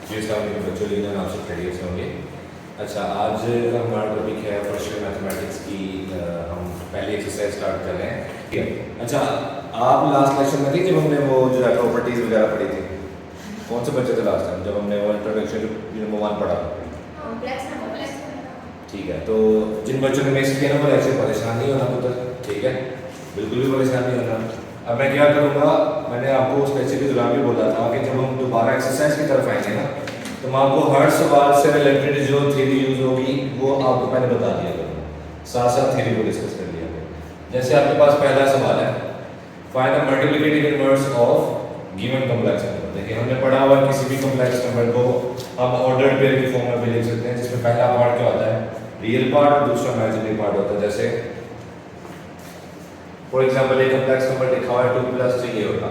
जी अस्सलाम वालेकुम बच्चों, लीना आपसे खैरियत से होंगे। अच्छा, आज का हमारा टॉपिक है फ्रेशर मैथमेटिक्स की। हम पहली एक्सरसाइज स्टार्ट कर रहे हैं, ठीक है। अच्छा, आप लास्ट लेक्चर में थी जब हमने वो जो है प्रॉपर्टीज़ वगैरह पढ़ी थी? कौन से बच्चे थे लास्ट टाइम जब हमने वो इंट्रोडक्शन नंबर 1 पढ़ा? ठीक है, तो जिन बच्चों ने मिस किया ना वो ऐसे परेशान नहीं होना पुत्र, ठीक है, बिल्कुल भी परेशान नहीं होना। अब मैं क्या करूँगा, मैंने आपको उस लेक्चर के दौरान भी बोला था कि जब हम दोबारा एक्सरसाइज की तरफ आएंगे ना, तो मैं आपको हर सवाल से रिलेटेड जो थ्योरी यूज होगी वो आपको पहले बता दिया करूँगा, साथ साथ थ्योरी को डिस्कस कर लिया करूँगा। जैसे आपके पास पहला सवाल है, find the multiplicative inverse of given complex number. देखिए हमने पढ़ा हुआ किसी भी कॉम्प्लेक्स नंबर को हम ऑर्डर्ड पेयर की फॉर्म में भी लिख सकते हैं, जिसमें पहला पार्ट क्या होता है, रियल पार्ट, और दूसरा इमेजिनरी पार्ट होता है। जैसे फॉर एग्जांपल एक कॉम्प्लेक्स नंबर लिखा हुआ है 2 + 3 ये होगा,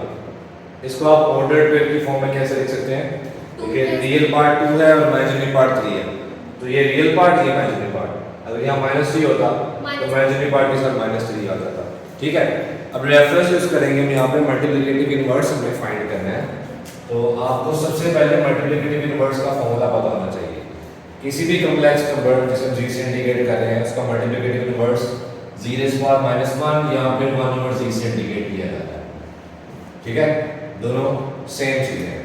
इसको आप ऑर्डर्ड पेयर की फॉर्म में कैसे लिख सकते हैं? देखिए रियल पार्ट 2 है और इमेजिनरी पार्ट 3 है, तो ये रियल पार्ट, ये इमेजिनरी पार्ट। अगर यहाँ -3 होता तो इमेजिनरी पार्ट के साथ -3 आ जाता, ठीक है। अब रेफरेंस यूज करेंगे हम यहाँ पे, मल्टीप्लिकेटिव इनवर्स हमें फाइंड करना है, तो आपको सबसे पहले मल्टीप्लिकेटिव इनवर्स का फॉर्मूला पता होना चाहिए। किसी भी कॉम्प्लेक्स नंबर जिसे हम जी से इंडिकेट कर रहे हैं, उसका मल्टीप्लिकेटिव इनवर्स 0⁻⁻1 या फिर 1 जी से इंडिकेट किया जाता है, ठीक है, दोनों सेम चीजें हैं।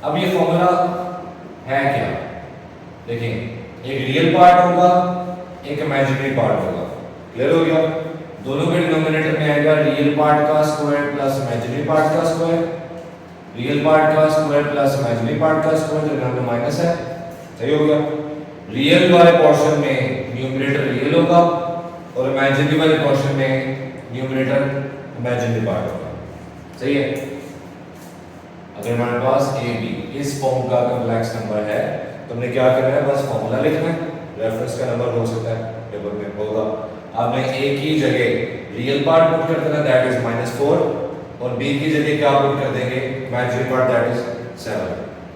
अब ये फॉर्मूला है क्या? देखिए एक रियल पार्ट होगा, एक इमेजिनरी पार्ट होगा, क्लियर हो गया? दोनों के डिनोमिनेटर में आएगा रियल पार्ट का स्क्वायर प्लस इमेजिनरी पार्ट का स्क्वायर, रियल पार्ट का स्क्वायर प्लस इमेजिनरी पार्ट का स्क्वायर, जो यहाँ पे माइनस है, सही हो गया। रियल वाले पोर्शन में न्यूमरेटर रियल होगा और इमेजिनरी वाले पोर्शन में न्यूमरेटर इमेजिनरी पार्ट होगा, सही है। अगर हमारे पास ए बी इस फॉर्म का कॉम्प्लेक्स नंबर है तो हमने क्या करना है, बस फॉर्मूला लिखना है। रेफरेंस का नंबर हो सकता है, टेबल में होगा, आपने ए की जगह रियल पार्ट पुट कर देना, दैट इज -4, और बी की जगह क्या पुट कर देंगे, इमेजिनरी पार्ट, दैट इज 7।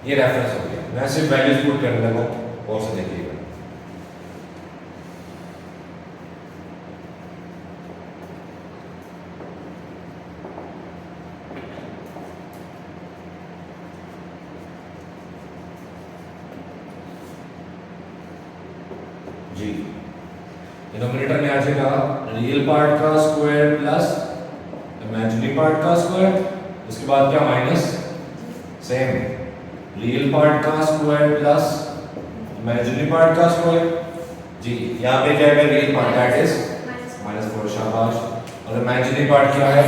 ये रेफरेंस हो गया। मैं सिर्फ वैल्यूज पुट करने लगा, और से देखिएगा। जी डिनोमिनेटर में आ जाएगा रियल पार्ट का स्क्वायर प्लस इमेजिनरी पार्ट का स्क्वायर, उसके बाद क्या माइनस, सेम रियल पार्ट का स्क्वायर प्लस इमेजिनरी पार्ट का स्क्वायर। जी यहाँ पे क्या है, रियल पार्ट दैट इज -4, शाबाश, और इमेजिनरी पार्ट क्या है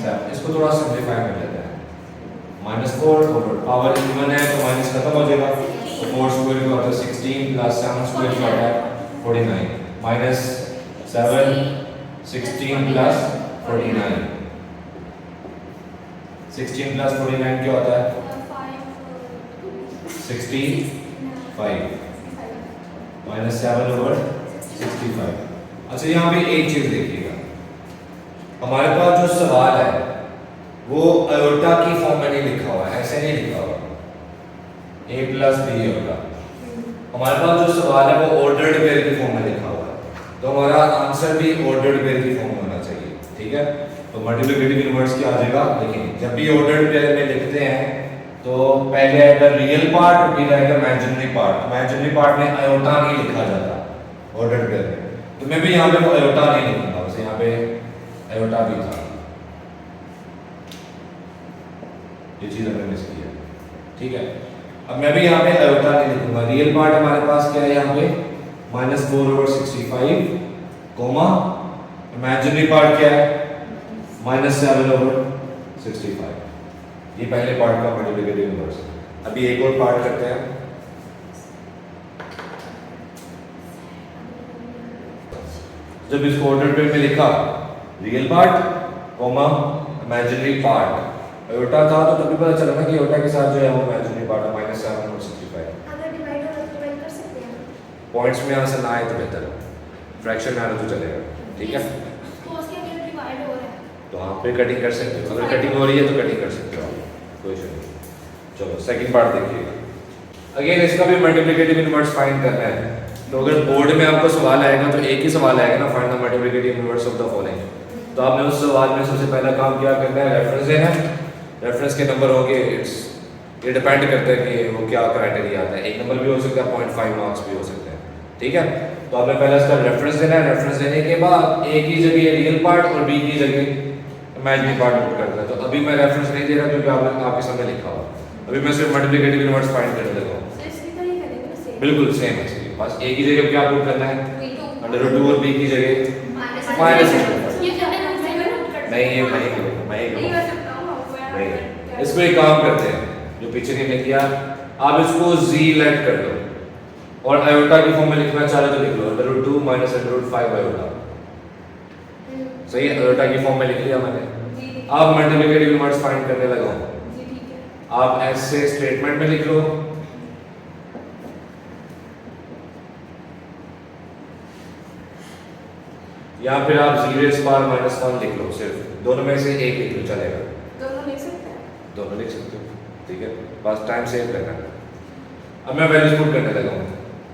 7। इसको थोड़ा सिंपलीफाई कर लेते हैं, -4 और पावर इवन है तो माइनस खत्म हो जाएगा, तो 4 स्क्वायर का होता है 16 प्लस 7 स्क्वायर का होता है 49, -7 16 प्लस 49, 16 प्लस 49 क्या होता है 65, -7/65। अच्छा यहाँ पे एक चीज देखिएगा, हमारे पास जो सवाल है वो आयोटा की फॉर्म में नहीं लिखा हुआ है, ऐसे नहीं लिखा हुआ a + b होगा। हमारे पास जो सवाल है वो ऑर्डर्ड पेयर की फॉर्म में लिखा हुआ है, तो हमारा आंसर भी ऑर्डर्ड पेयर की फॉर्म में होना चाहिए, ठीक है। तो मल्टीप्लिकेटिव इनवर्स क्या आ जाएगा, देखिए जब भी ऑर्डर्ड पेयर में लिखते हैं तो पहले आएगा रियल पार्ट और फिर आएगा इमेजिनरी पार्ट। इमेजिनरी पार्ट में आयोटा नहीं लिखा जाता ऑर्डर्ड पेयर में, तो मैं भी यहाँ पे वो आयोटा नहीं लिखूंगा, बस यहाँ पे आयोटा भी था, ये चीज हमने मिस की है, ठीक है। अब मैं भी यहाँ पे आयोटा नहीं लिखूंगा। रियल पार्ट हमारे पास क्या है यहाँ पे -4/65, कोमा इमेजिनरी पार्ट क्या है -7/65। ये पहले पार्ट का मल्टीप्लिकेटिव इनवर्स है। अभी एक और पार्ट करते हैं, जब इसको ऑर्डर पेयर में लिखा real part comma imaginary part, iota था तो तभी पता चला ना कि आयोटा के साथ जो है वो इमेजिनरी पार्ट है -7/65। अगर डिवाइड हो तो डिवाइड कर सकते हैं, पॉइंट्स में आंसर ना आए तो बेहतर है, फ्रैक्शन में आना तो चलेगा, ठीक है। तो उसके अगर डिवाइड हो रहा है तो आप पे कटिंग कर सकते हो, अगर कटिंग हो रही है तो कटिंग कर सकते हो आप, कोई इशू नहीं। चलो सेकंड पार्ट देखिएगा, अगेन इसका भी मल्टीप्लिकेटिव इनवर्स फाइंड करना है। तो अगर बोर्ड में आपको सवाल आएगा तो एक ही सवाल आएगा ना, find the multiplicative inverse of the following, तो आपने उस सवाल में सबसे पहला काम क्या करना है, रेफरेंस देना है। रेफरेंस के नंबर होंगे इट्स ये डिपेंड करता है कि वो क्या क्राइटेरिया आता है, 1 नंबर भी हो सकता है, 0.5 मार्क्स भी हो सकते हैं, ठीक है। तो आपने पहले इसका रेफरेंस देना है, रेफरेंस देने के बाद ए की जगह रियल पार्ट और बी की जगह इमेजिनरी पार्ट पुट करता है। तो अभी मैं रेफरेंस नहीं दे रहा क्योंकि आपके सामने लिखा हुआ, अभी मैं सिर्फ मल्टीप्लिकेटिव इनवर्स फाइंड करने लगा हूँ। सर इसकी तरह ही करेंगे ना सेम। बिल्कुल सेम है, बस ए की जगह क्या पुट करना है, √2 और बी की जगह माइनस -2। ये करना है सेवन नोट कर नहीं ये मैं ही करूँगा, मैं ही नहीं करूँगा। कर सकता हूँ आपको यार। नहीं, इसको एक काम करते हैं, जो पीछे नहीं लिख किया, आप इसको z लेट कर दो और आयोटा की फॉर्म में लिखना चाह रहे तो लिख लो, √2 माइनस √5 आयोटा। सही है, आयोटा की फॉर्म में लिख लिया मैंने। जी अब मल्टीप्लिकेटिव इनवर्स फाइंड करने लगा हूँ, जी ठीक है। आप ऐसे स्टेटमेंट में लिख लो, या फिर आप 0⁻⁻1 लिख लो, सिर्फ दोनों में से एक लिख लो चलेगा, दोनों लिख सकते हैं। दोनों लिख सकते हो, ठीक है, बस टाइम सेव करना है। अब मैं वैल्यूज पुट करने लगा हूँ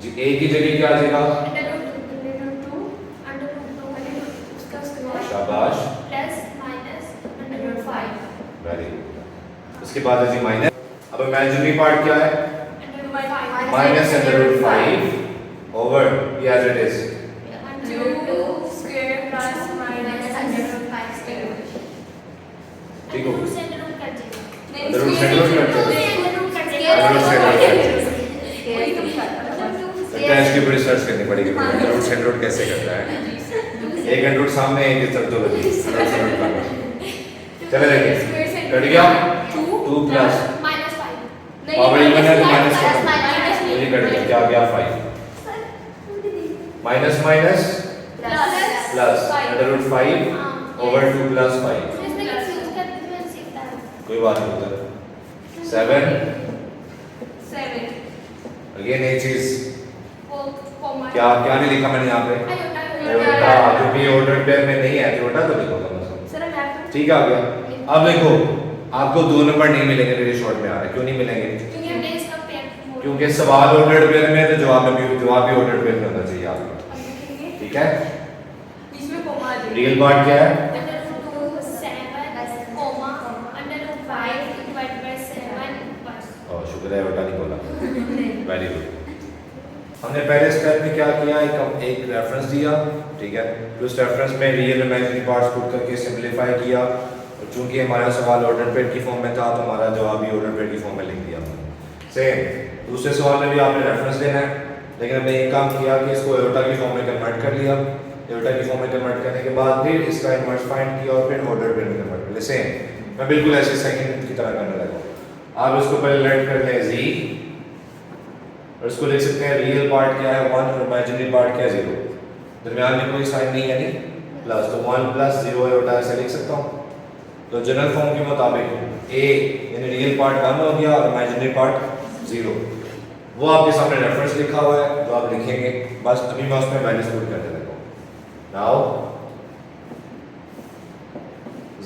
जी, ए की जगह क्या आ जाएगा, √2 उसका स्क्वायर शाबाश, प्लस माइनस √5 वेरी गुड। उसके बाद है जी माइनस, अब इमेजिनरी पार्ट क्या है, minus √5 over as it is, √2 square plus minus √5 square. ठीक हो, से √2 कर दीजिए। √2 से √2 कर दीजिए। लगता है इसकी बड़ी सर्च करनी पड़ेगी, √2 से √2 कैसे करता है, एक √2 सामने एक तरफ तो लगी, चले देखिए कट गया, 2 प्लस -5 पावर इवन है तो माइनस माइनस ये कट गया, क्या गया 5, minus minus plus √5 over 2 plus 5, कोई बात नहीं उधर 7 अगेन ये चीज क्या क्या नहीं लिखा मैंने यहाँ पे, आयोटा, क्योंकि ऑर्डर पेयर में नहीं है आयोटा तो लिखो कम से कम, ठीक है आ गया। अब देखो आपको 2 नंबर नहीं मिलेंगे, मेरे शॉर्ट में आ रहा है, क्यों नहीं मिलेंगे, क्योंकि सवाल ऑर्डर पेयर में है तो जवाब भी ऑर्डर पेयर में होना चाहिए आपका, ठीक है। रियल पार्ट क्या है, शुक्र है आयोटा नहीं बोला, वेरी गुड। हमने पहले स्टेप में क्या किया, एक रेफरेंस दिया, ठीक है, फिर उस रेफरेंस में रियल इमेजिनरी पार्ट्स पुट करके सिंपलीफाई किया, और चूंकि हमारा सवाल ऑर्डर पेयर की फॉर्म में था तो हमारा जवाब भी ऑर्डर पेयर की फॉर्म में लिख दिया हमने। सेम दूसरे सवाल में भी आपने रेफरेंस देना है, लेकिन हमने एक काम किया कि इसको आयोटा की फॉर्म में कन्वर्ट कर लिया, आयोटा की फॉर्म में कन्वर्ट करने के बाद फिर इसका इनवर्स फाइंड किया और फिर ऑर्डर पेयर में कन्वर्ट कर लिया। सेम मैं बिल्कुल ऐसे सेकंड की तरह करने लगा। आप इसको पहले लेट कर लें z, और इसको लिख सकते हैं रियल पार्ट क्या है 1 और इमेजिनरी पार्ट क्या है 0, दरमियान में कोई साइन नहीं है नहीं, प्लस तो 1 प्लस 0 आयोटा ऐसे लिख सकता हूँ। तो जनरल फॉर्म के मुताबिक a यानी रियल पार्ट 1 हो गया और इमेजिनरी पार्ट 0, वो आपके सामने रेफरेंस लिखा हुआ है जो आप लिखेंगे, बस अभी मैं उसमें वैल्यूज पुट करने लगा हूँ। नाउ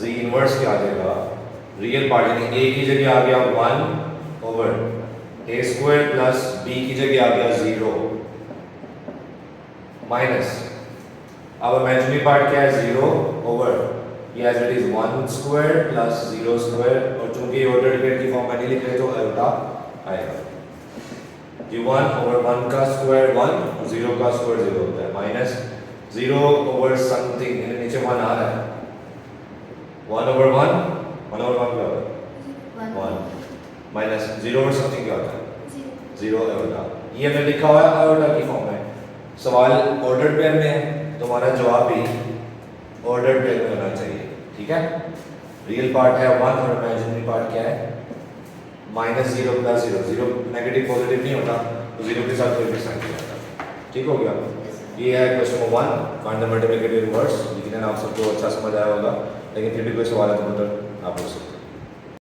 z इनवर्स क्या आ जाएगा, रियल पार्ट यानी a की जगह आ गया 1 over a square plus b की जगह आ गया 0 माइनस, अब इमेजिनरी पार्ट क्या है 0 ओवर ये as it is 1 square plus 0 square, और चूंकि ऑर्डर पेयर की फॉर्म में नहीं लिख रहे तो आयोटा आएगा जी, 1 ओवर 1 का स्क्वायर 1 और 0 का स्क्वायर 0 होता है, माइनस 0 ओवर समथिंग यानी नीचे 1 आ रहा है, 1 ओवर 1 क्या होता है 1 माइनस 0 ओवर समथिंग क्या होता है 0 आयोटा। ये हमने लिखा हुआ है आयोटा की फॉर्म में, सवाल ऑर्डर पेयर में है तो हमारा जवाब भी ऑर्डर पेयर में होना चाहिए, ठीक है। रियल पार्ट है 1 और इमेजिनरी पार्ट क्या है -0 प्लस 0, 0 नेगेटिव पॉजिटिव नहीं होता तो 0 के साथ कोई भी साइन नहीं आता, ठीक हो गया। ये है question number 1, find the multiplicative inverse. यकीनन आप सबको अच्छा समझ आया होगा, लेकिन फिर भी कोई सवाल है तो मतलब आप पूछ सकते हैं।